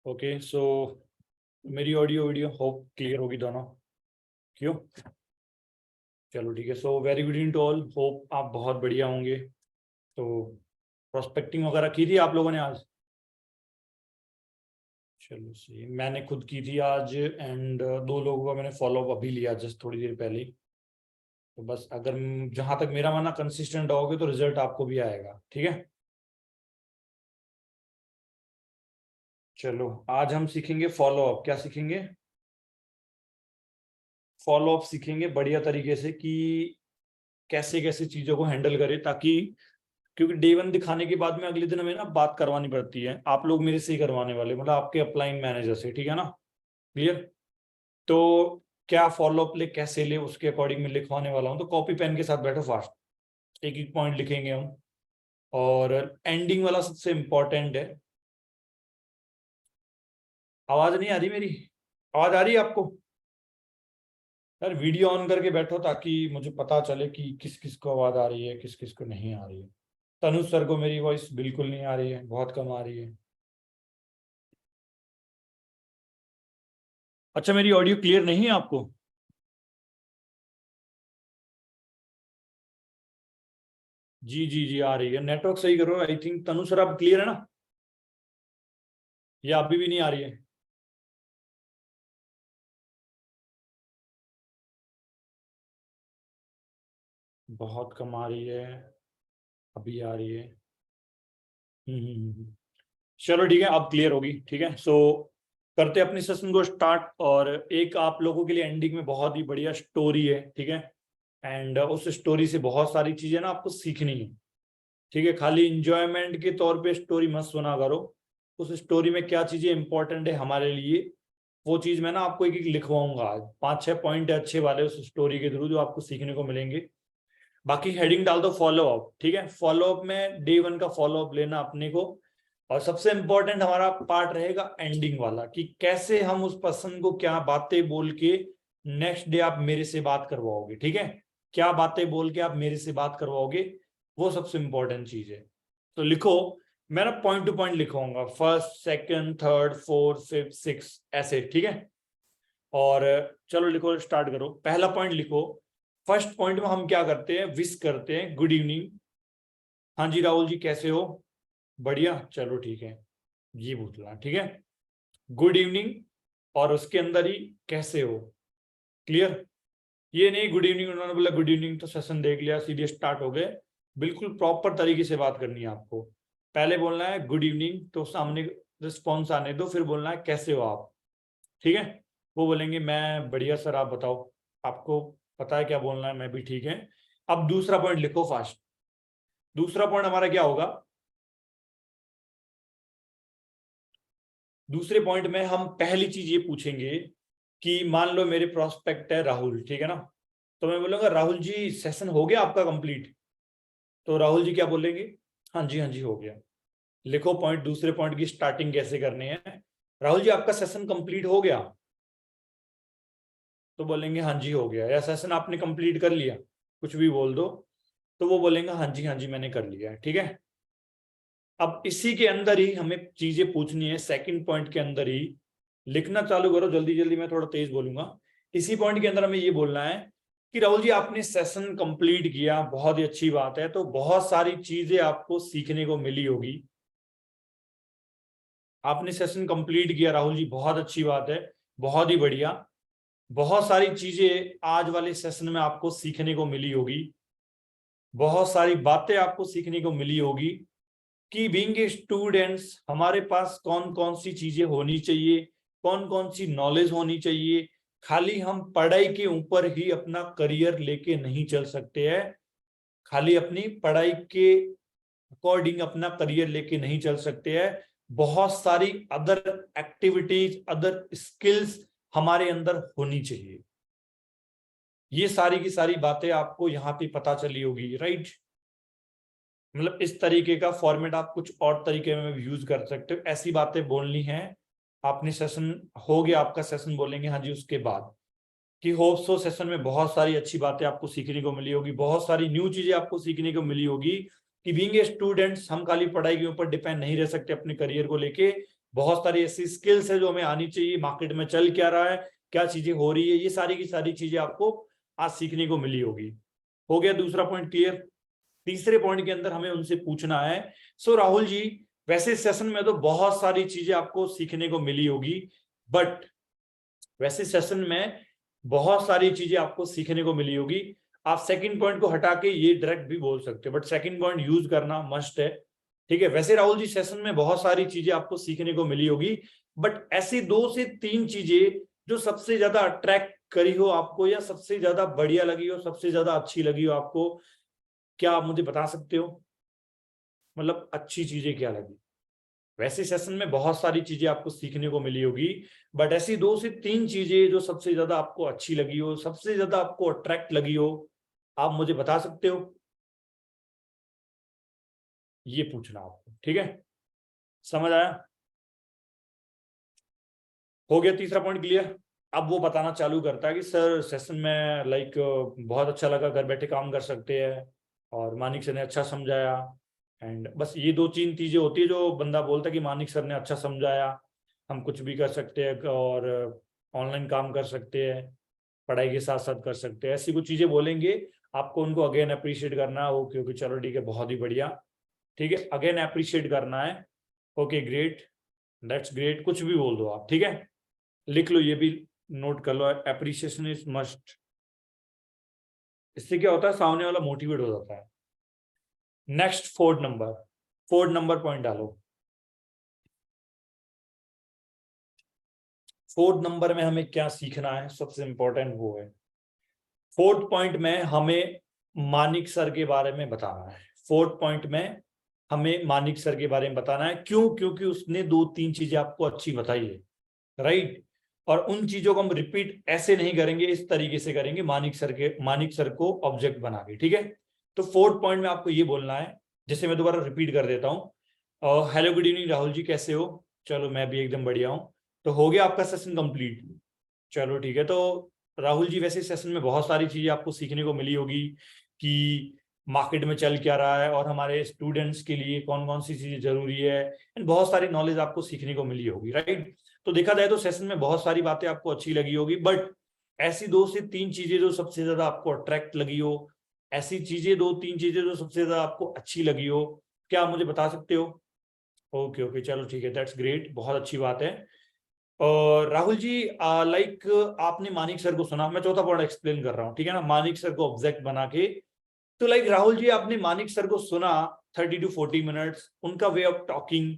Okay so मेरी audio video hope clear होगी दोनों। क्यों? चलो ठीक है। So very good evening to all, hope आप बहुत बढ़िया होंगे। तो प्रोस्पेक्टिंग वगैरह की थी आप लोगों ने आज? चलो सही, मैंने खुद की थी आज एंड दो लोगों का मैंने फॉलो अप अभी लिया जस्ट थोड़ी देर पहले ही। तो बस अगर जहां तक मेरा मानना कंसिस्टेंट रहोगे तो रिजल्ट आपको भी आएगा। ठीक है, चलो आज हम सीखेंगे फॉलो अप। क्या सीखेंगे? फॉलो अप सीखेंगे बढ़िया तरीके से कि कैसे कैसे चीजों को हैंडल करें, ताकि क्योंकि डे वन दिखाने के बाद में अगले दिन हमें ना बात करवानी पड़ती है। आप लोग मेरे से ही करवाने वाले, मतलब आपके अपलाइन मैनेजर से। ठीक है ना? क्लियर? तो क्या फॉलो अप ले, कैसे ले, उसके अकॉर्डिंग मैं लिखवाने वाला हूँ। तो कॉपी पेन के साथ बैठो, फास्ट एक एक पॉइंट लिखेंगे हम। और एंडिंग वाला सबसे इंपॉर्टेंट है। आवाज नहीं आ रही मेरी? आवाज आ रही है आपको? यार वीडियो ऑन करके बैठो ताकि मुझे पता चले कि किस किस को आवाज आ रही है, किस किस को नहीं आ रही है। तनुज सर को मेरी वॉइस बिल्कुल नहीं आ रही है, बहुत कम आ रही है। अच्छा, मेरी ऑडियो क्लियर नहीं है आपको? जी जी जी, आ रही है। नेटवर्क सही करो। आई थिंक तनु सर आप क्लियर है ना? या अभी भी नहीं आ रही है? बहुत कम आ रही है। अभी आ रही है। चलो ठीक है, अब क्लियर होगी। ठीक है, सो करते हैं अपनी सेशन को स्टार्ट। और एक आप लोगों के लिए एंडिंग में बहुत ही बढ़िया स्टोरी है। ठीक है, एंड उस स्टोरी से बहुत सारी चीजें ना आपको सीखनी है। ठीक है, खाली इंजॉयमेंट के तौर पे स्टोरी मत सुना करो। उस स्टोरी में क्या चीजें इंपॉर्टेंट है हमारे लिए, वो चीज मैं ना आपको एक एक लिखवाऊंगा आज। पांच छह पॉइंट है अच्छे वाले उस स्टोरी के थ्रू जो आपको सीखने को मिलेंगे। बाकी हेडिंग डाल दो फॉलो अप। ठीक है, फॉलो अप में डे वन का फॉलो अप लेना अपने को। और सबसे इंपॉर्टेंट हमारा पार्ट रहेगा एंडिंग वाला, कि कैसे हम उस पर्सन को क्या बातें बोल के नेक्स्ट डे आप मेरे से बात करवाओगे। ठीक है, क्या बातें बोल के आप मेरे से बात करवाओगे, वो सबसे इंपॉर्टेंट चीज है। तो लिखो, मैं ना पॉइंट टू पॉइंट लिखवाऊंगा, first second third fourth fifth six ऐसे। ठीक है, और चलो लिखो, स्टार्ट करो। पहला पॉइंट लिखो। फर्स्ट पॉइंट में हम क्या करते हैं, विश करते हैं, गुड इवनिंग। हाँ जी राहुल जी, कैसे हो? बढ़िया, चलो ठीक है, ये पूछना। ठीक है, गुड इवनिंग और उसके अंदर ही कैसे हो। क्लियर? ये नहीं गुड इवनिंग उन्होंने बोला गुड इवनिंग तो सेशन देख लिया सीधे स्टार्ट हो गए। बिल्कुल प्रॉपर तरीके से बात करनी है आपको। पहले बोलना है गुड इवनिंग, तो सामने रिस्पॉन्स आने दो, फिर बोलना है कैसे हो आप। ठीक है, वो बोलेंगे मैं बढ़िया सर, आप बताओ। आपको पता है क्या बोलना है, मैं भी ठीक है। अब दूसरा पॉइंट लिखो फास्ट। दूसरा पॉइंट हमारा क्या होगा? दूसरे पॉइंट में हम पहली चीज ये पूछेंगे कि मान लो मेरे प्रोस्पेक्ट है राहुल। ठीक है ना? तो मैं बोलूंगा राहुल जी सेशन हो गया आपका कंप्लीट? तो राहुल जी क्या बोलेंगे? हाँ जी, हाँ जी हो गया। लिखो पॉइंट, दूसरे पॉइंट की स्टार्टिंग कैसे करनी है। राहुल जी आपका सेशन कंप्लीट हो गया? तो बोलेंगे हाँ जी हो गया, या सेशन आपने कंप्लीट कर लिया, कुछ भी बोल दो। तो वो बोलेंगे हाँ जी मैंने कर लिया है। ठीक है, अब इसी के अंदर ही हमें चीजें पूछनी है। सेकंड पॉइंट के अंदर ही लिखना चालू करो, जल्दी जल्दी, मैं थोड़ा तेज बोलूंगा। इसी पॉइंट के अंदर हमें ये बोलना है कि राहुल जी आपने सेशन कंप्लीट किया, बहुत ही अच्छी बात है। तो बहुत सारी चीजें आपको सीखने को मिली होगी। आपने सेशन कंप्लीट किया राहुल जी, बहुत अच्छी बात है, बहुत ही बढ़िया। बहुत सारी चीजें आज वाले सेशन में आपको सीखने को मिली होगी। बहुत सारी बातें आपको सीखने को मिली होगी कि बीइंग ए स्टूडेंट्स हमारे पास कौन कौन सी चीजें होनी चाहिए, कौन कौन सी नॉलेज होनी चाहिए। खाली हम पढ़ाई के ऊपर ही अपना करियर लेके नहीं चल सकते हैं। खाली अपनी पढ़ाई के अकॉर्डिंग अपना करियर लेके नहीं चल सकते हैं। बहुत सारी अदर एक्टिविटीज, अदर स्किल्स हमारे अंदर होनी चाहिए। ये सारी की सारी बातें आपको यहाँ पे पता चली होगी, राइट? मतलब इस तरीके का फॉर्मेट आप कुछ और तरीके में यूज कर सकते हो। ऐसी बातें बोलनी है। आपने सेशन हो गया आपका, सेशन बोलेंगे हाँ जी उसके बाद कि होप सो सेशन में बहुत सारी अच्छी बातें आपको सीखने को मिली होगी, बहुत सारी न्यू चीजें आपको सीखने को मिली होगी कि बीइंग ए स्टूडेंट्स हम खाली पढ़ाई के ऊपर डिपेंड नहीं रह सकते अपने करियर को लेके। बहुत सारी ऐसी स्किल्स है जो हमें आनी चाहिए, मार्केट में चल क्या रहा है, क्या चीजें हो रही है, ये सारी की सारी चीजें आपको आज सीखने को मिली होगी। हो गया दूसरा पॉइंट क्लियर। तीसरे पॉइंट के अंदर हमें उनसे पूछना है, सो राहुल जी वैसे सेशन में तो बहुत सारी चीजें आपको सीखने को मिली होगी, बट वैसे सेशन में बहुत सारी चीजें आपको सीखने को मिली होगी, आप सेकंड पॉइंट को हटा के ये डायरेक्ट भी बोल सकते हो, बट सेकंड पॉइंट यूज करना मस्ट है, ठीक है। वैसे राहुल जी सेशन में बहुत सारी चीजें आपको सीखने को मिली होगी, बट ऐसी 2 से 3 चीजें जो सबसे ज्यादा अट्रैक्ट करी हो आपको, या सबसे ज्यादा बढ़िया लगी हो, सबसे ज्यादा अच्छी लगी हो आपको, क्या आप मुझे बता सकते हो? मतलब अच्छी चीजें क्या लगी? वैसे सेशन में बहुत सारी चीजें आपको सीखने को मिली होगी, बट ऐसी 2 से 3 चीजें जो सबसे ज्यादा आपको अच्छी लगी हो, सबसे ज्यादा आपको अट्रैक्ट लगी हो, आप मुझे बता सकते हो? ये पूछना आपको, ठीक है। समझ आया? हो गया तीसरा पॉइंट क्लियर। अब वो बताना चालू करता है कि सर सेशन में लाइक बहुत अच्छा लगा, घर बैठे काम कर सकते हैं, और मानिक सर ने अच्छा समझाया, एंड बस ये 2-3 चीजें होती है जो बंदा बोलता है कि मानिक सर ने अच्छा समझाया, हम कुछ भी कर सकते हैं, और ऑनलाइन काम कर सकते हैं, पढ़ाई के साथ साथ कर सकते हैं, ऐसी कुछ चीजें बोलेंगे, आपको उनको अगेन अप्रिशिएट करना हो, क्योंकि चलो ठीक है बहुत ही बढ़िया, ठीक है, अगेन अप्रिशिएट करना है। ओके ग्रेट, दैट्स ग्रेट, कुछ भी बोल दो आप, ठीक है। लिख लो, ये भी नोट कर लो, एप्रिसिएशन इज मस्ट। इससे क्या होता है, सामने वाला मोटिवेट हो जाता है। नेक्स्ट फोर्थ नंबर पॉइंट डालो। फोर्थ नंबर में हमें क्या सीखना है, सबसे इंपॉर्टेंट वो है। फोर्थ पॉइंट में हमें मानिक सर के बारे में बताना है। फोर्थ पॉइंट में हमें मानिक सर के बारे में बताना है, क्यों? क्योंकि उसने 2-3 चीजें आपको अच्छी बताई है, राइट। और उन चीजों को हम रिपीट ऐसे नहीं करेंगे, इस तरीके से करेंगे, मानिक सर को ऑब्जेक्ट बना के, ठीक है। तो फोर्थ पॉइंट में आपको ये बोलना है, जैसे मैं दोबारा रिपीट कर देता हूँ, hello good evening Rahul ji, कैसे हो? चलो मैं भी एकदम बढ़िया हूँ। तो हो गया आपका सेशन कंप्लीट। चलो ठीक है। तो राहुल जी वैसे सेशन में बहुत सारी चीजें आपको सीखने को मिली होगी कि मार्केट में चल क्या रहा है, और हमारे स्टूडेंट्स के लिए कौन कौन सी चीजें जरूरी है, एंड बहुत सारी नॉलेज आपको सीखने को मिली होगी, राइट। तो देखा जाए तो सेशन में बहुत सारी बातें आपको अच्छी लगी होगी, बट ऐसी 2 से 3 चीजें जो सबसे ज्यादा आपको अट्रैक्ट लगी हो, ऐसी चीजें 2-3 चीजें जो सबसे ज्यादा आपको अच्छी लगी हो, क्या आप मुझे बता सकते हो? ओके ओके, चलो ठीक है, दैट्स ग्रेट, बहुत अच्छी बात है। और राहुल जी लाइक आपने मानिक सर को सुना, मैं चौथा पॉइंट एक्सप्लेन कर रहा हूँ, ठीक है ना, मानिक सर को ऑब्जेक्ट बना के। तो लाइक राहुल जी आपने मानिक सर को सुना 30 to 40 मिनट्स, उनका वे ऑफ टॉकिंग,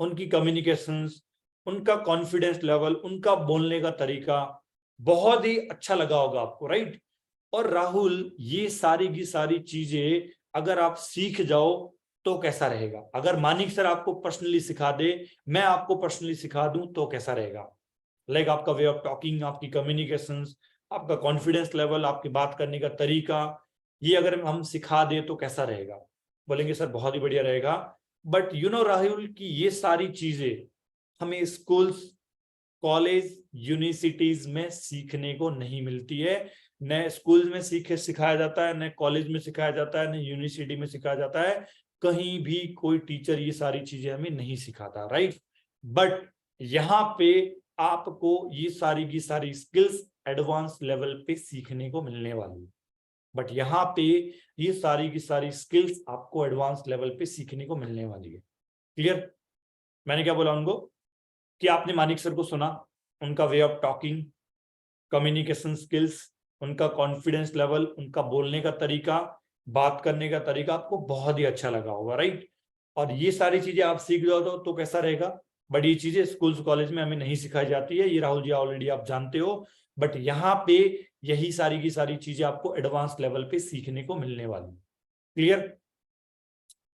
उनकी कम्युनिकेशंस, उनका कॉन्फिडेंस लेवल, उनका बोलने का तरीका बहुत ही अच्छा लगा होगा आपको, राइट। और राहुल ये सारी की सारी चीजें अगर आप सीख जाओ तो कैसा रहेगा? अगर मानिक सर आपको पर्सनली सिखा दे, मैं आपको पर्सनली सिखा दूं तो कैसा रहेगा? लाइक आपका वे ऑफ टॉकिंग, आपकी कम्युनिकेशंस, आपका कॉन्फिडेंस लेवल, आपकी बात करने का तरीका, ये अगर हम सिखा दें तो कैसा रहेगा? बोलेंगे सर बहुत ही बढ़िया रहेगा। बट यू नो राहुल की ये सारी चीजें हमें स्कूल्स, कॉलेज, यूनिवर्सिटीज में सीखने को नहीं मिलती है। न स्कूल में सिखाया जाता है, न कॉलेज में सिखाया जाता है, न यूनिवर्सिटी में सिखाया जाता है, कहीं भी कोई टीचर ये सारी चीजें हमें नहीं सिखाता, राइट। बट यहाँ पे आपको ये सारी की सारी स्किल्स एडवांस लेवल पे सीखने को मिलने वाली है। बट यहाँ पे ये सारी की सारी स्किल्स आपको एडवांस लेवल पे सीखने को मिलने वाली है। क्लियर? मैंने क्या बोला उनको कि आपने मानिक सर को सुना, उनका way of talking, communication skills, उनका कॉन्फिडेंस लेवल, उनका बोलने का तरीका, बात करने का तरीका आपको बहुत ही अच्छा लगा होगा, राइट। और ये सारी चीजें आप सीख जाओ तो कैसा रहेगा? बट ये चीजें स्कूल्स कॉलेज में हमें नहीं सिखाई जाती है, ये राहुल जी ऑलरेडी आप जानते हो। बट यहाँ पे यही सारी की सारी चीजें आपको एडवांस लेवल पे सीखने को मिलने वाली। क्लियर?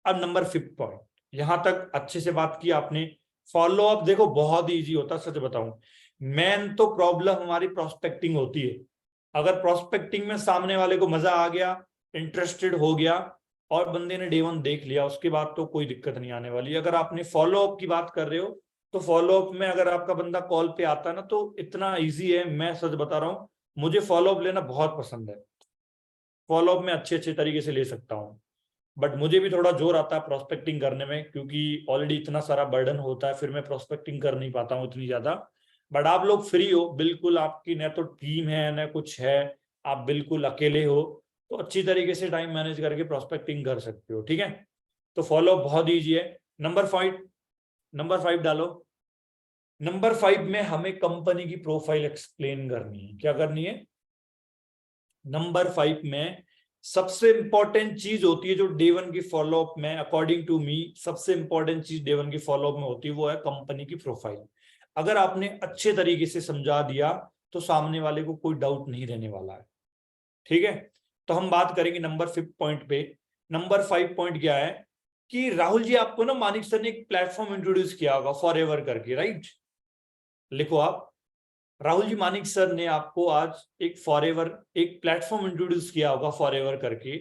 अब नंबर 5th पॉइंट, यहां तक अच्छे से बात की आपने। फॉलो अप देखो बहुत ही इजी होता है, सच बताऊं, मेन तो प्रॉब्लम हमारी प्रोस्पेक्टिंग होती है। अगर प्रोस्पेक्टिंग में सामने वाले को मजा आ गया, इंटरेस्टेड हो गया, और बंदे ने डे 1 देख लिया, उसके बाद तो कोई दिक्कत नहीं आने वाली। अगर आपने फॉलो अप की बात कर रहे हो, तो फॉलो अप में अगर आपका बंदा कॉल पे आता है ना, तो इतना ईजी है, मैं सच बता रहा हूं, मुझे फॉलो अप लेना बहुत पसंद है। फॉलो अप में अच्छे अच्छे तरीके से ले सकता हूँ। बट मुझे भी थोड़ा जोर आता है प्रोस्पेक्टिंग करने में, क्योंकि ऑलरेडी इतना सारा बर्डन होता है, फिर मैं प्रोस्पेक्टिंग कर नहीं पाता हूँ इतनी ज्यादा। बट आप लोग फ्री हो बिल्कुल, आपकी न तो टीम है न कुछ है, आप बिल्कुल अकेले हो, तो अच्छी तरीके से टाइम मैनेज करके प्रोस्पेक्टिंग कर सकते हो, ठीक है। तो फॉलो बहुत ईजी है। नंबर 5 डालो। नंबर 5 में हमें कंपनी की प्रोफाइल एक्सप्लेन करनी है। क्या करनी है? नंबर 5 में सबसे इंपॉर्टेंट चीज होती है जो डे 1 की फॉलोअप में, अकॉर्डिंग टू मी सबसे इंपॉर्टेंट चीज डे 1 की फॉलोअप में होती है, वो है कंपनी की प्रोफाइल। अगर आपने अच्छे तरीके से समझा दिया तो सामने वाले को कोई डाउट नहीं रहने वाला है, ठीक है। तो हम बात करेंगे नंबर 5 पॉइंट पे। नंबर 5 पॉइंट क्या है कि राहुल जी आपको ना मानिक सर ने एक प्लेटफॉर्म इंट्रोड्यूस किया होगा फॉरएवर करके, राइट? लिखो आप, राहुल जी मानिक सर ने आपको आज एक फॉरएवर एक प्लेटफॉर्म इंट्रोड्यूस किया होगा फॉरएवर करके।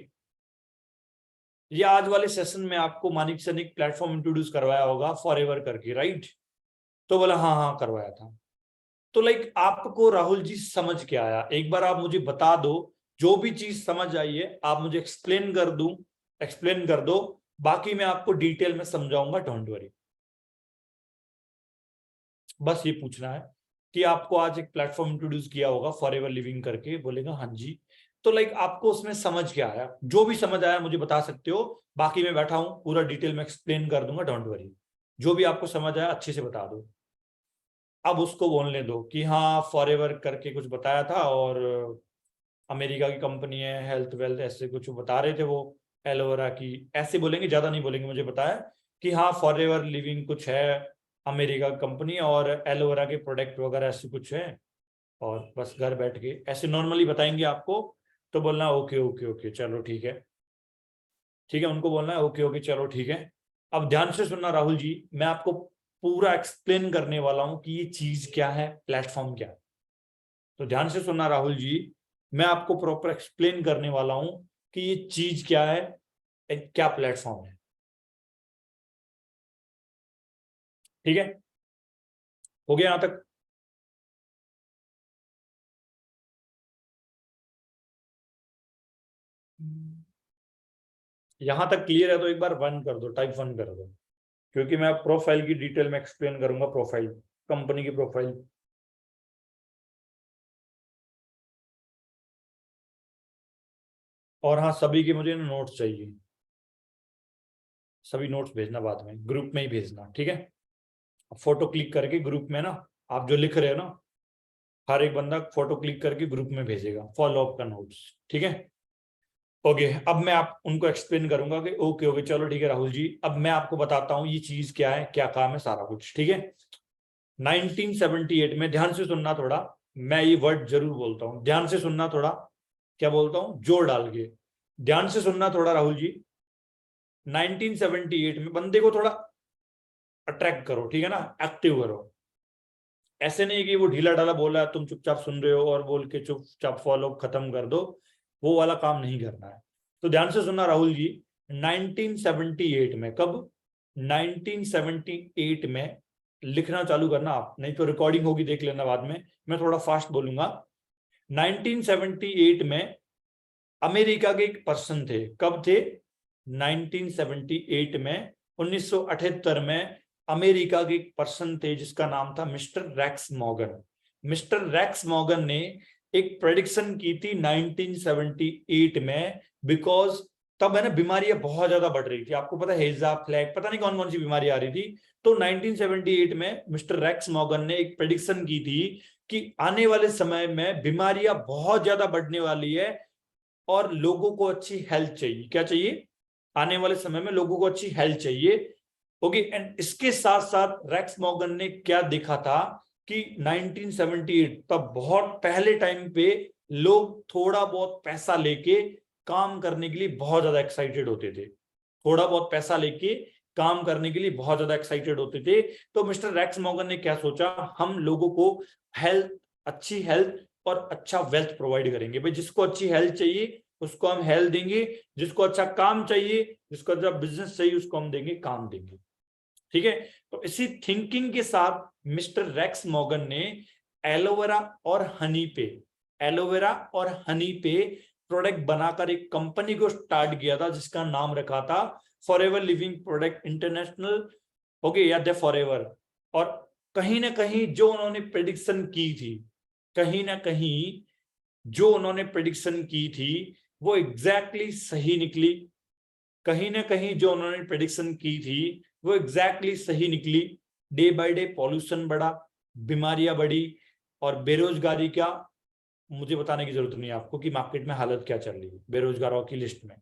ये आज वाले सेशन में आपको मानिक सर ने एक प्लेटफॉर्म इंट्रोड्यूस करवाया होगा फॉरएवर करके, राइट? तो बोला हाँ हाँ करवाया था। तो लाइक आपको राहुल जी समझ के आया, एक बार आप मुझे बता दो, जो भी चीज समझ आई है आप मुझे एक्सप्लेन कर दो, बाकी मैं आपको डिटेल में समझाऊंगा, डोंट वरी। बस ये पूछना है कि आपको आज एक प्लेटफॉर्म इंट्रोड्यूस किया होगा फॉरएवर लिविंग करके, बोलेगा हाँ जी। तो लाइक आपको उसमें समझ क्या आया? जो भी समझ आया मुझे बता सकते हो, बाकी मैं बैठा हूं पूरा डिटेल में एक्सप्लेन कर दूंगा, डोंट वरी। जो भी आपको समझ आया अच्छे से बता दो। अब उसको बोलने दो कि हाँ फॉरएवर करके कुछ बताया था, और अमेरिका की कंपनी है, हेल्थ वेल्थ ऐसे कुछ बता रहे थे वो, एलोवेरा की, ऐसे बोलेंगे, ज्यादा नहीं बोलेंगे, मुझे बताया कि हाँ फॉरएवर लिविंग कुछ है, अमेरिका कंपनी, और एलोवेरा के प्रोडक्ट वगैरह ऐसे कुछ है, और बस घर बैठ के ऐसे नॉर्मली बताएंगे आपको। तो बोलना ओके ओके ओके चलो ठीक है, ठीक है, उनको बोलना है ओके ओके चलो ठीक है। अब ध्यान से सुनना राहुल जी, मैं आपको पूरा एक्सप्लेन करने वाला हूं कि ये चीज क्या है, प्लेटफॉर्म क्या है। तो ध्यान से सुनना राहुल जी, मैं आपको प्रॉपर एक्सप्लेन करने वाला हूं कि ये चीज क्या है, क्या प्लेटफॉर्म है, ठीक है। हो गया यहां तक? यहां तक क्लियर है तो एक बार 1 कर दो, टाइप 1 कर दो, क्योंकि मैं प्रोफाइल की डिटेल में एक्सप्लेन करूंगा, प्रोफाइल, कंपनी की प्रोफाइल। और हाँ, सभी के मुझे नोट्स चाहिए, सभी नोट्स भेजना बाद में, ग्रुप में ही भेजना, ठीक है। फोटो क्लिक करके ग्रुप में ना, आप जो लिख रहे हो ना, हर एक बंदा फोटो क्लिक करके ग्रुप में भेजेगा फॉलो अप का नोट्स, ठीक है। ओके, अब मैं आप उनको एक्सप्लेन करूंगा कि ओके ओके चलो ठीक है राहुल जी, अब मैं आपको बताता हूँ ये चीज क्या है, क्या काम है, सारा कुछ, ठीक है। 1978 में, ध्यान से सुनना थोड़ा, मैं ये वर्ड जरूर बोलता हूँ, ध्यान से सुनना थोड़ा, क्या बोलता हूँ जोर डाल के, ध्यान से सुनना थोड़ा राहुल जी। 1978 में बंदे को थोड़ा अट्रैक्ट करो, ठीक है ना, एक्टिव करो। ऐसे नहीं कि वो ढीला ढाला बोल रहा है तुम चुपचाप सुन रहे हो और बोल के चुपचाप फॉलो खत्म कर दो, वो वाला काम नहीं करना है। तो ध्यान से सुनना राहुल जी, 1978 में, कब? 1978 में, लिखना चालू करना आप, नहीं तो रिकॉर्डिंग होगी देख लेना बाद में, मैं थोड़ा फास्ट बोलूंगा। 1978 में अमेरिका के एक पर्सन थे, कब थे? 1978 में, 1978 में अमेरिका के एक पर्सन थे जिसका नाम था mister Rex Morgan. Mister Rex Morgan ने एक प्रेडिक्शन की थी 1978 में, बिकॉज तब है ना बीमारियां बहुत ज्यादा बढ़ रही थी, आपको पता है, हेजा, फ्लैग, पता नहीं कौन कौन सी बीमारी आ रही थी। तो 1978 में मिस्टर रैक्स मॉर्गन ने एक प्रेडिक्शन की थी कि आने वाले समय में बीमारियां बहुत ज्यादा बढ़ने वाली है, और लोगों को अच्छी हेल्थ चाहिए। क्या चाहिए? आने वाले समय में लोगों को अच्छी हेल्थ चाहिए। ओके, एंड इसके साथ साथ रैक्स मॉर्गन ने क्या देखा था कि 1978 तब बहुत पहले टाइम पे लोग थोड़ा बहुत पैसा लेके काम करने के लिए बहुत ज्यादा एक्साइटेड होते थे, थोड़ा बहुत पैसा लेके काम करने के लिए बहुत ज्यादा एक्साइटेड होते थे। तो मिस्टर रैक्स मॉर्गन ने क्या सोचा, हम लोगों को हेल्थ, अच्छी हेल्थ और अच्छा वेल्थ प्रोवाइड करेंगे। भाई जिसको अच्छी हेल्थ चाहिए उसको हम हेल्थ देंगे, जिसको अच्छा काम चाहिए, जिसको अच्छा बिजनेस चाहिए उसको हम देंगे, काम देंगे, ठीक है। तो इसी थिंकिंग के साथ मिस्टर रैक्स मॉर्गन ने एलोवेरा और हनी पे, एलोवेरा और हनी पे प्रोडक्ट बनाकर एक कंपनी को स्टार्ट किया था जिसका नाम रखा था forever living product international, okay, या द फॉरएवर। और कहीं ना कहीं जो उन्होंने प्रेडिक्शन की थी, कहीं ना कहीं जो उन्होंने प्रेडिक्शन की थी वो एग्जैक्टली सही निकली। कहीं ना कहीं जो उन्होंने प्रेडिक्शन की थी वो एग्जैक्टली सही निकली। डे बाय डे पॉल्यूशन बढ़ा, बीमारियां बढ़ी, और बेरोजगारी क्या, मुझे बताने की जरूरत नहीं है आपको कि मार्केट में हालत क्या चल रही है बेरोजगारों की लिस्ट में,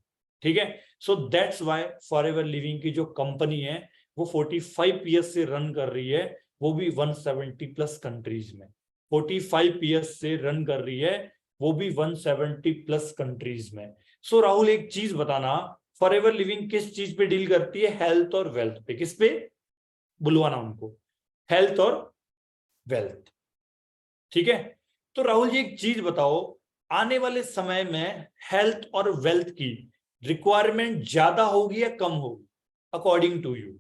ठीक है। So that's why forever living की जो कंपनी है वो 45 ईयर्स से रन कर रही है, वो भी 170 प्लस कंट्रीज में। 45 ईयर्स से रन कर रही है, वो भी 170 प्लस कंट्रीज में। सो राहुल एक चीज बताना, फॉरएवर लिविंग किस चीज पे डील करती है? हेल्थ और वेल्थ पे। किस पे? बुलवाना उनको, हेल्थ और वेल्थ, ठीक है। तो राहुल जी एक चीज बताओ, आने वाले समय में हेल्थ और वेल्थ की रिक्वायरमेंट ज्यादा होगी या कम होगी अकॉर्डिंग टू यू?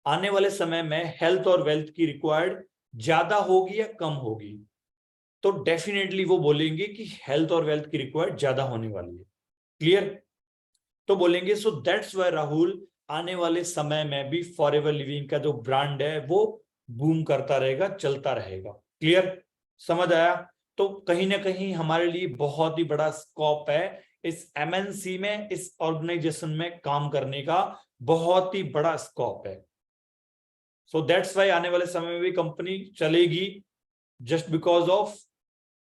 आने वाले समय में हेल्थ और वेल्थ की रिक्वायर्ड ज्यादा होगी या कम होगी? तो डेफिनेटली वो बोलेंगे कि हेल्थ और वेल्थ की रिक्वायर्ड ज्यादा होने वाली है। क्लियर? तो बोलेंगे सो दैट्स व्हाई राहुल आने वाले समय में भी फॉरएवर लिविंग का जो ब्रांड है वो बूम करता रहेगा, चलता रहेगा। क्लियर? समझ आया? तो कहीं ना कहीं हमारे लिए बहुत ही बड़ा स्कोप है इस एमएनसी में, इस ऑर्गेनाइजेशन में काम करने का बहुत ही बड़ा स्कोप है। सो दैट्स व्हाई आने वाले समय में भी कंपनी चलेगी, जस्ट बिकॉज ऑफ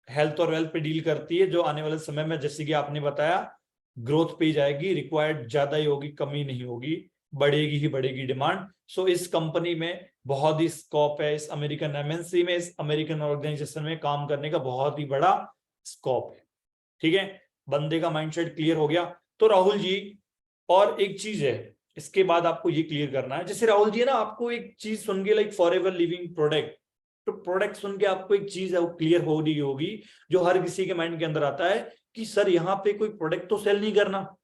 हेल्थ और वेल्थ पे डील करती है, जो आने वाले समय में जैसे कि आपने बताया ग्रोथ पे जाएगी, रिक्वायर्ड ज्यादा ही होगी, कमी नहीं होगी, बढ़ेगी ही बढ़ेगी डिमांड। सो इस कंपनी में बहुत ही स्कोप है, इस अमेरिकन एमएनसी में, इस अमेरिकन ऑर्गेनाइजेशन में काम करने का बहुत ही बड़ा स्कोप है, ठीक है। बंदे का माइंडसेट क्लियर हो गया। तो राहुल जी और एक चीज है, इसके बाद आपको ये क्लियर करना है, जैसे राहुल जी ना आपको एक चीज सुन के लाइक फॉरएवर लिविंग प्रोडक्ट, तो प्रोडक्ट सुन के आपको एक चीज है वो क्लियर हो रही होगी जो हर किसी के माइंड के अंदर आता है कि सर यहाँ पे कोई प्रोडक्ट तो सेल नहीं करना,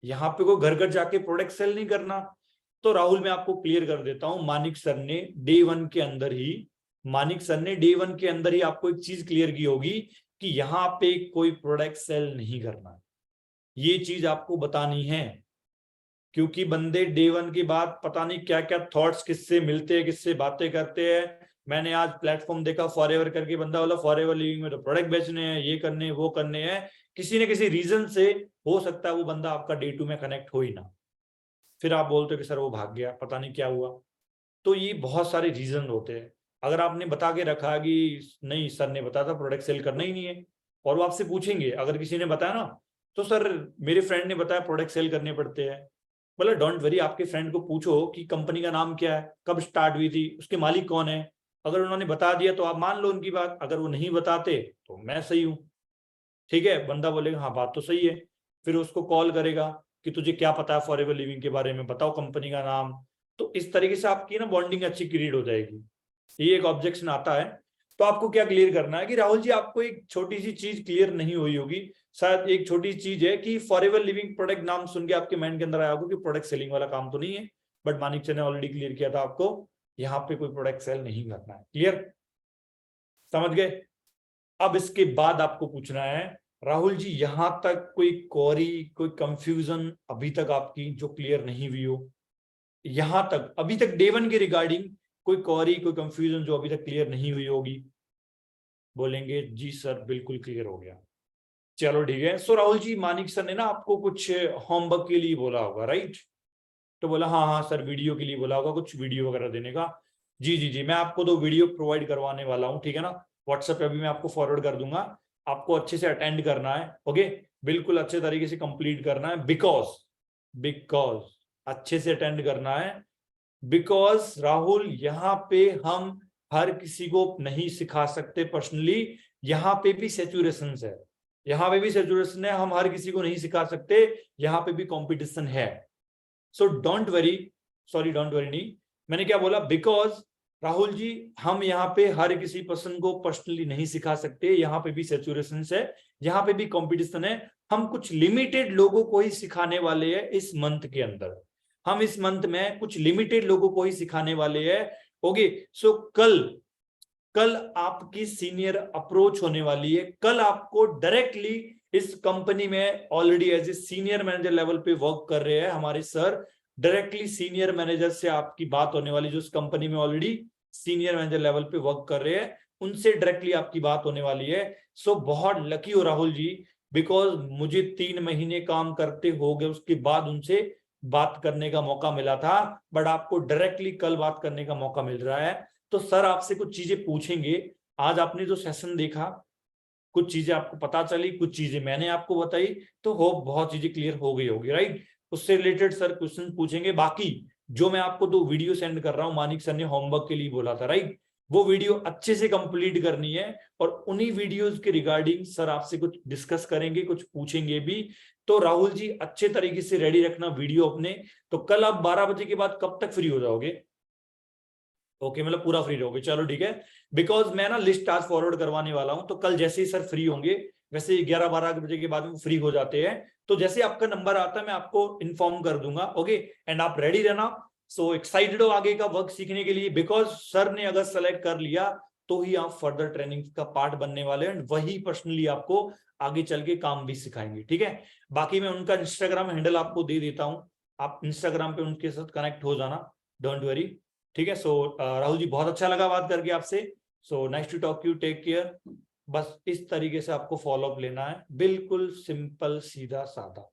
यहाँ पे कोई घर घर जाके प्रोडक्ट सेल नहीं करना। तो राहुल मैं आपको क्लियर कर देता हूं, मानिक सर ने डे वन के अंदर ही, मानिक सर ने डे वन के अंदर ही आपको एक चीज क्लियर की होगी कि यहाँ पे कोई प्रोडक्ट सेल नहीं करना है। ये चीज आपको बतानी है, क्योंकि बंदे डे वन के बाद पता नहीं क्या क्या थॉट्स किससे मिलते हैं, किससे बातें करते हैं। मैंने आज प्लेटफॉर्म देखा फॉरएवर करके, बंदा बोला फॉरएवर लिविंग में तो प्रोडक्ट बेचने हैं, ये करने हैं, वो करने हैं। किसी न किसी रीजन से हो सकता है वो बंदा आपका डे टू में कनेक्ट हो ही ना, फिर आप बोलते हो कि सर वो भाग गया, पता नहीं क्या हुआ। तो ये बहुत सारे रीजन होते हैं। अगर आपने बता के रखा कि नहीं सर ने बताया था प्रोडक्ट सेल करना ही नहीं है, और वो आपसे पूछेंगे, अगर किसी ने बताया ना तो सर मेरे फ्रेंड ने बताया प्रोडक्ट सेल करने पड़ते हैं, बोले डोंट वरी, आपके फ्रेंड को पूछो कि कंपनी का नाम क्या है, कब स्टार्ट हुई थी, उसके मालिक कौन है। अगर उन्होंने बता दिया तो आप मान लो उनकी बात, अगर वो नहीं बताते तो मैं सही हूं, ठीक है। बंदा बोलेगा हाँ बात तो सही है, फिर उसको कॉल करेगा कि तुझे क्या पता है फॉरएवर लिविंग के बारे में, बताओ कंपनी का नाम। तो इस तरीके से आपकी ना बॉन्डिंग अच्छी क्रिएट हो जाएगी। ये एक ऑब्जेक्शन आता है। तो आपको क्या क्लियर करना है कि राहुल जी आपको एक छोटी सी चीज क्लियर नहीं हुई होगी, शायद एक छोटी चीज है कि फॉरएवर लिविंग प्रोडक्ट नाम सुन के आपके माइंड के अंदर आया होगा कि प्रोडक्ट सेलिंग वाला काम तो नहीं है, बट मानिक सर ने ऑलरेडी क्लियर किया था आपको, यहाँ पे कोई प्रोडक्ट सेल नहीं करना है। क्लियर? समझ गए? अब इसके बाद आपको पूछना है राहुल जी यहां तक कोई क्वेरी, कोई कंफ्यूजन अभी तक आपकी जो क्लियर नहीं हुई हो, यहां तक अभी तक डे वन के रिगार्डिंग कोई क्वेरी, कोई कंफ्यूजन जो अभी तक क्लियर नहीं हुई होगी? बोलेंगे जी सर बिल्कुल क्लियर हो गया। चलो ठीक है। सो राहुल जी मानिक सर ने ना आपको कुछ होमवर्क के लिए बोला होगा, राइट? तो बोला हाँ हाँ सर वीडियो के लिए बोला होगा, कुछ वीडियो वगैरह देने का। जी जी जी, मैं आपको 2 वीडियो प्रोवाइड करवाने वाला हूँ, ठीक है ना। व्हाट्सएप पे अभी मैं आपको फॉरवर्ड कर दूंगा, आपको अच्छे से अटेंड करना है, ओके, बिल्कुल अच्छे तरीके से कंप्लीट करना है, बिकॉज बिकॉज अच्छे से अटेंड करना है, बिकॉज राहुल यहाँ पे हम हर किसी को नहीं सिखा सकते पर्सनली, यहाँ पे भी सैचुरेशन है, यहाँ पे भी सैचुरेशन है, हम हर किसी को नहीं सिखा सकते, यहाँ पे भी कंपटीशन है। So don't worry, sorry don't worry नहीं, मैंने क्या बोला, बिकॉज राहुल जी हम यहाँ पे हर किसी पर्सन को पर्सनली नहीं सिखा सकते, यहाँ पे भी सैचुरेशन है, यहाँ पे भी कंपटीशन है, हम कुछ लिमिटेड लोगों को ही सिखाने वाले हैं इस मंथ के अंदर, हम इस मंथ में कुछ लिमिटेड लोगों को ही सिखाने वाले हैं, ओके। सो कल कल आपकी सीनियर अप्रोच होने वाली है, कल आपको डायरेक्टली इस कंपनी में already as a senior manager level पे वर्क कर रहे हैं हमारे सर। डायरेक्टली सीनियर मैनेजर से आपकी बात होने वाली, जो इस कंपनी में ऑलरेडी सीनियर मैनेजर लेवल पे वर्क कर रहे हैं, उनसे डायरेक्टली आपकी बात होने वाली है। सो बहुत लकी हो राहुल जी, बिकॉज मुझे 3 महीने काम करते हो गए, उसके बाद उनसे बात करने का मौका मिला था, बट आपको डायरेक्टली कल बात करने का मौका मिल रहा है। तो सर आपसे कुछ चीजें पूछेंगे। आज आपने जो सेशन देखा, कुछ चीजें आपको पता चली, कुछ चीजें मैंने आपको बताई, तो होप बहुत चीजें क्लियर हो गई होगी, राइट। उससे रिलेटेड सर क्वेश्चन पूछेंगे। बाकी जो मैं आपको 2 वीडियो सेंड कर रहा हूं, मानिक सर ने होमवर्क के लिए बोला था, राइट, वो वीडियो अच्छे से कंप्लीट करनी है, और उन्हीं वीडियोस के रिगार्डिंग सर आपसे कुछ डिस्कस करेंगे, कुछ पूछेंगे भी। तो राहुल जी अच्छे तरीके से रेडी रखना वीडियो अपने। तो कल आप 12 बजे के बाद कब तक फ्री हो जाओगे? ओके, मतलब पूरा फ्री रहोगे, चलो ठीक है। बिकॉज मैं ना लिस्ट आज फॉरवर्ड करवाने वाला हूं, तो कल जैसे ही सर फ्री होंगे, वैसे 11-12 बजे के बाद वो फ्री हो जाते हैं, तो जैसे आपका नंबर आता है मैं आपको इन्फॉर्म कर दूंगा। ओके, एंड आप रेडी रहना। सो एक्साइटेड हो आगे का वर्क सीखने के लिए, बिकॉज सर ने अगर सेलेक्ट कर लिया तो ही आप फर्दर ट्रेनिंग का पार्ट बनने वाले हैं, वही पर्सनली आपको आगे चल के काम भी सिखाएंगे, ठीक है। बाकी मैं उनका इंस्टाग्राम हैंडल आपको दे देता हूँ, आप इंस्टाग्राम पे उनके साथ कनेक्ट हो जाना, डोंट वरी, ठीक है। सो राहुल जी बहुत अच्छा लगा बात करके आपसे। So nice to talk you, take care. बस इस तरीके से आपको फॉलो अप लेना है, बिल्कुल सिंपल सीधा साधा।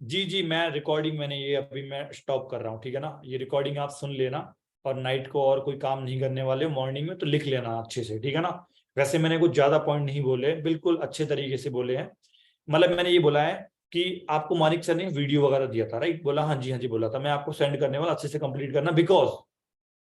जी जी, मैं रिकॉर्डिंग मैंने ये अभी मैं स्टॉप कर रहा हूँ, ठीक है ना। ये रिकॉर्डिंग आप सुन लेना, और नाइट को और कोई काम नहीं करने वाले, मॉर्निंग में तो लिख लेना अच्छे से, ठीक है ना। वैसे मैंने कुछ ज्यादा पॉइंट नहीं बोले, बिल्कुल अच्छे तरीके से बोले हैं। मतलब मैंने ये बोला है कि आपको मानिक सर ने वीडियो वगैरह दिया था, राइट, बोला हाँ जी बोला था, मैं आपको सेंड करने वाला, अच्छे से कंप्लीट करना। बिकॉज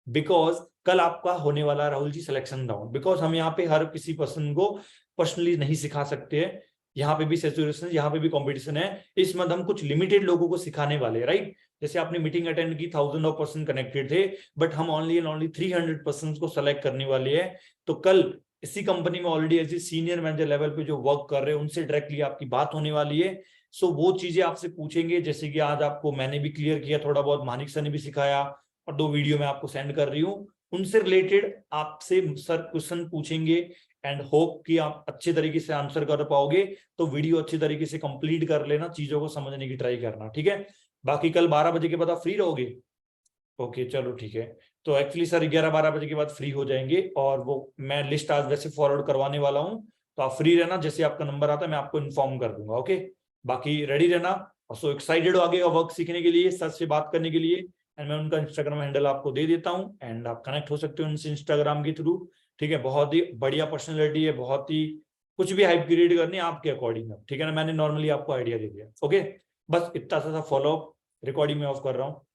बिकॉज कल आपका होने वाला Rahul ji selection round. Because हम यहाँ पे हर किसी पर्सन को पर्सनली नहीं सिखा सकते हैं, यहाँ पे भी सेचुरेशन, यहाँ पे भी कंपटीशन है। इस मंथ हम कुछ लिमिटेड लोगों को सिखाने वाले, राइट। जैसे आपने मीटिंग अटेंड की, 1000 ऑफ पर्सन कनेक्टेड थे, बट हम ओनली एंड ओनली 300 पर्सन को सेलेक्ट करने वाले हैं। तो कल इसी कंपनी में already as senior manager level पे जो वर्क कर रहे हैं, उनसे डायरेक्टली आपकी बात होने वाली है। सो वो चीजें आपसे पूछेंगे, जैसे कि आज आपको मैंने भी क्लियर किया थोड़ा बहुत, मानिक सर ने भी सिखाया, और 2 वीडियो मैं आपको सेंड कर रही हूँ, उनसे रिलेटेड आपसे सर क्वेश्चन पूछेंगे। एंड होप कि आप अच्छे तरीके से आंसर कर पाओगे। तो वीडियो अच्छी तरीके से कंप्लीट कर लेना, चीजों को समझने की ट्राई करना, ठीक है। बाकी कल 12 बजे के बाद आप फ्री रहोगे? ओके चलो ठीक है। तो एक्चुअली सर 11-12 बजे के बाद फ्री हो जाएंगे, और वो मैं लिस्ट आज वैसे फॉरवर्ड करवाने वाला हूँ, तो आप फ्री रहना, जैसे आपका नंबर आता है मैं आपको इन्फॉर्म कर दूंगा। ओके, बाकी रेडी रहना, और सो एक्साइटेड हो आगे का वर्क सीखने के लिए, सर से बात करने के लिए। एंड मैं उनका इंस्टाग्राम हैंडल आपको दे देता हूँ, एंड आप कनेक्ट हो सकते हो उनसे इंस्टाग्राम के थ्रू, ठीक है। बहुत ही बढ़िया पर्सनैलिटी है, बहुत ही, कुछ भी हाइप क्रिएट करनी है आपके अकॉर्डिंग, ठीक है ना। मैंने नॉर्मली आपको आइडिया दे दिया। ओके, बस इतना सा फॉलो अप, रिकॉर्डिंग में ऑफ कर रहा हूँ।